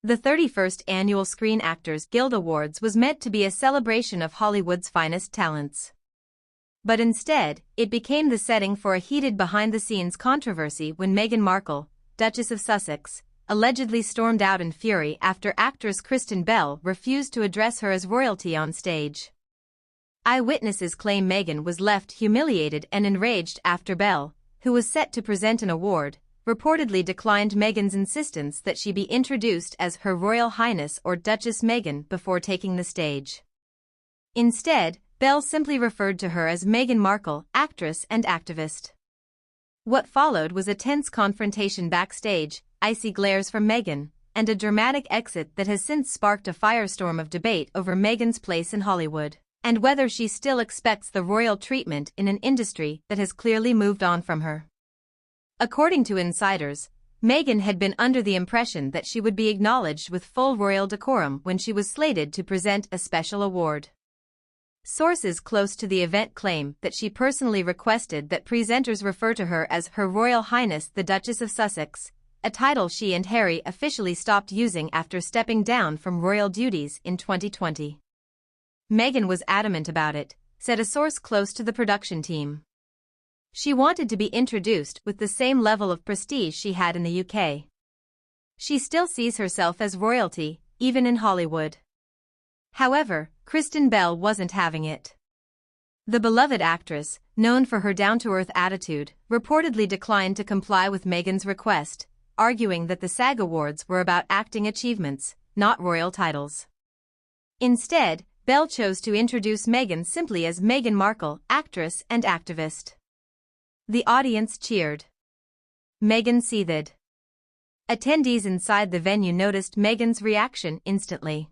The 31st Annual Screen Actors Guild Awards was meant to be a celebration of Hollywood's finest talents. But instead, it became the setting for a heated behind-the-scenes controversy when Meghan Markle, Duchess of Sussex, allegedly stormed out in fury after actress Kristen refused to address her as royalty on stage. Eyewitnesses claim Meghan was left humiliated and enraged after Belle, who was set to present an award, reportedly declined Meghan's insistence that she be introduced as Her Royal Highness or Duchess Meghan before taking the stage. Instead, Belle simply referred to her as Meghan Markle, actress and activist. What followed was a tense confrontation backstage, icy glares from Meghan, and a dramatic exit that has since sparked a firestorm of debate over Meghan's place in Hollywood, and whether she still expects the royal treatment in an industry that has clearly moved on from her. According to insiders, Meghan had been under the impression that she would be acknowledged with full royal decorum when she was slated to present a special award. Sources close to the event claim that she personally requested that presenters refer to her as Her Royal Highness the Duchess of Sussex, a title she and Harry officially stopped using after stepping down from royal duties in 2020. Meghan was adamant about it, said a source close to the production team. She wanted to be introduced with the same level of prestige she had in the UK. She still sees herself as royalty, even in Hollywood. However, Kristen wasn't having it. The beloved actress, known for her down-to-earth attitude, reportedly declined to comply with Meghan's request, arguing that the SAG Awards were about acting achievements, not royal titles. Instead, Belle chose to introduce Meghan simply as Meghan Markle, actress and activist. The audience cheered. Meghan seethed. Attendees inside the venue noticed Meghan's reaction instantly.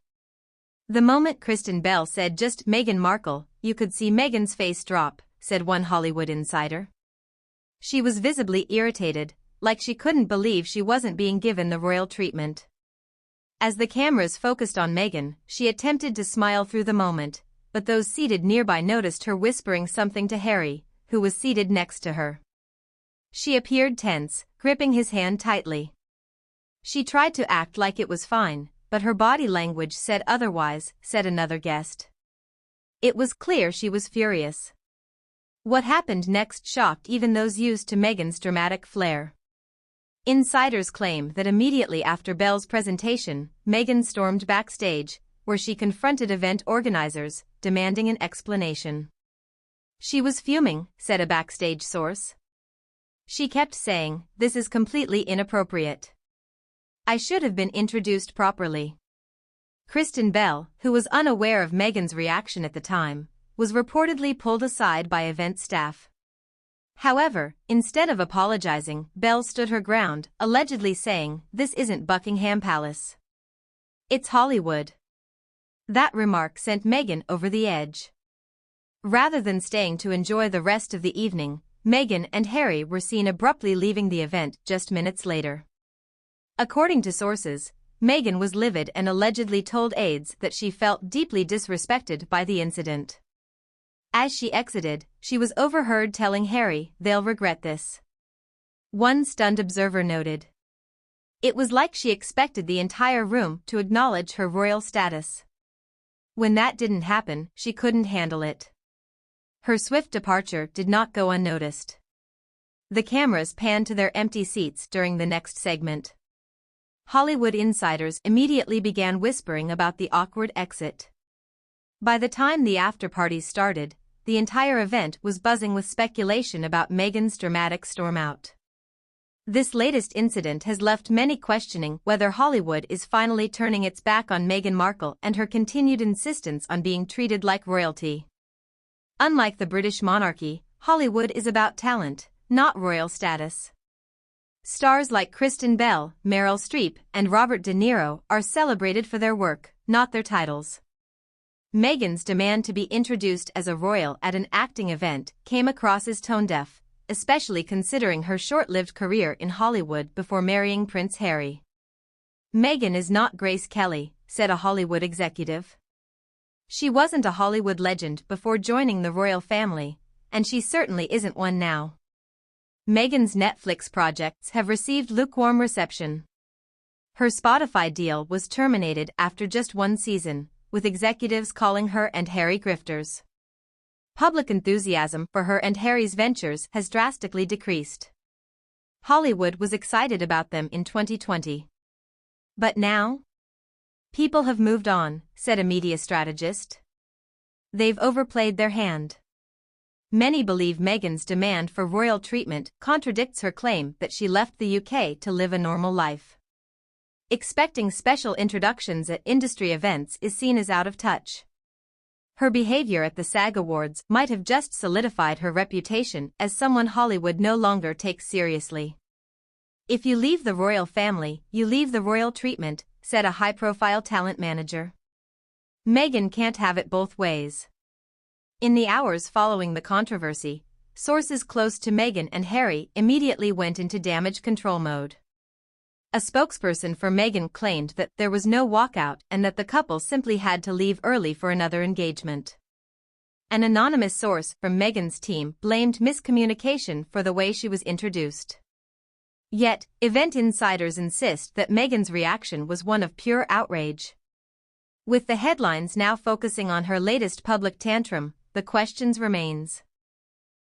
The moment Kristen said just Meghan Markle, you could see Meghan's face drop, said one Hollywood insider. She was visibly irritated, like she couldn't believe she wasn't being given the royal treatment. As the cameras focused on Meghan, she attempted to smile through the moment, but those seated nearby noticed her whispering something to Harry, who was seated next to her. She appeared tense, gripping his hand tightly. She tried to act like it was fine, but her body language said otherwise, said another guest. It was clear she was furious. What happened next shocked even those used to Meghan's dramatic flair. Insiders claim that immediately after Belle's presentation, Meghan stormed backstage, where she confronted event organizers, demanding an explanation. She was fuming, said a backstage source. She kept saying, "This is completely inappropriate. I should have been introduced properly." Kristen who was unaware of Meghan's reaction at the time, was reportedly pulled aside by event staff. However, instead of apologizing, Belle stood her ground, allegedly saying, "This isn't Buckingham Palace. It's Hollywood." That remark sent Meghan over the edge. Rather than staying to enjoy the rest of the evening, Meghan and Harry were seen abruptly leaving the event just minutes later. According to sources, Meghan was livid and allegedly told aides that she felt deeply disrespected by the incident. As she exited, she was overheard telling Harry, "They'll regret this." One stunned observer noted. It was like she expected the entire room to acknowledge her royal status. When that didn't happen, she couldn't handle it. Her swift departure did not go unnoticed. The cameras panned to their empty seats during the next segment. Hollywood insiders immediately began whispering about the awkward exit. By the time the after-parties started, the entire event was buzzing with speculation about Meghan's dramatic storm out. This latest incident has left many questioning whether Hollywood is finally turning its back on Meghan Markle and her continued insistence on being treated like royalty. Unlike the British monarchy, Hollywood is about talent, not royal status. Stars like Kristen Meryl Streep, and Robert De Niro are celebrated for their work, not their titles. Meghan's demand to be introduced as a royal at an acting event came across as tone-deaf, especially considering her short-lived career in Hollywood before marrying Prince Harry. "Meghan is not Grace Kelly," said a Hollywood executive. "She wasn't a Hollywood legend before joining the royal family, and she certainly isn't one now." Meghan's Netflix projects have received lukewarm reception. Her Spotify deal was terminated after just one season, with executives calling her and Harry grifters. Public enthusiasm for her and Harry's ventures has drastically decreased. Hollywood was excited about them in 2020. But now? People have moved on, said a media strategist. They've overplayed their hand. Many believe Meghan's demand for royal treatment contradicts her claim that she left the UK to live a normal life. Expecting special introductions at industry events is seen as out of touch. Her behavior at the SAG Awards might have just solidified her reputation as someone Hollywood no longer takes seriously. If you leave the royal family, you leave the royal treatment, said a high-profile talent manager. Meghan can't have it both ways. In the hours following the controversy, sources close to Meghan and Harry immediately went into damage control mode. A spokesperson for Meghan claimed that there was no walkout and that the couple simply had to leave early for another engagement. An anonymous source from Meghan's team blamed miscommunication for the way she was introduced. Yet, event insiders insist that Meghan's reaction was one of pure outrage. With the headlines now focusing on her latest public tantrum, the questions remains.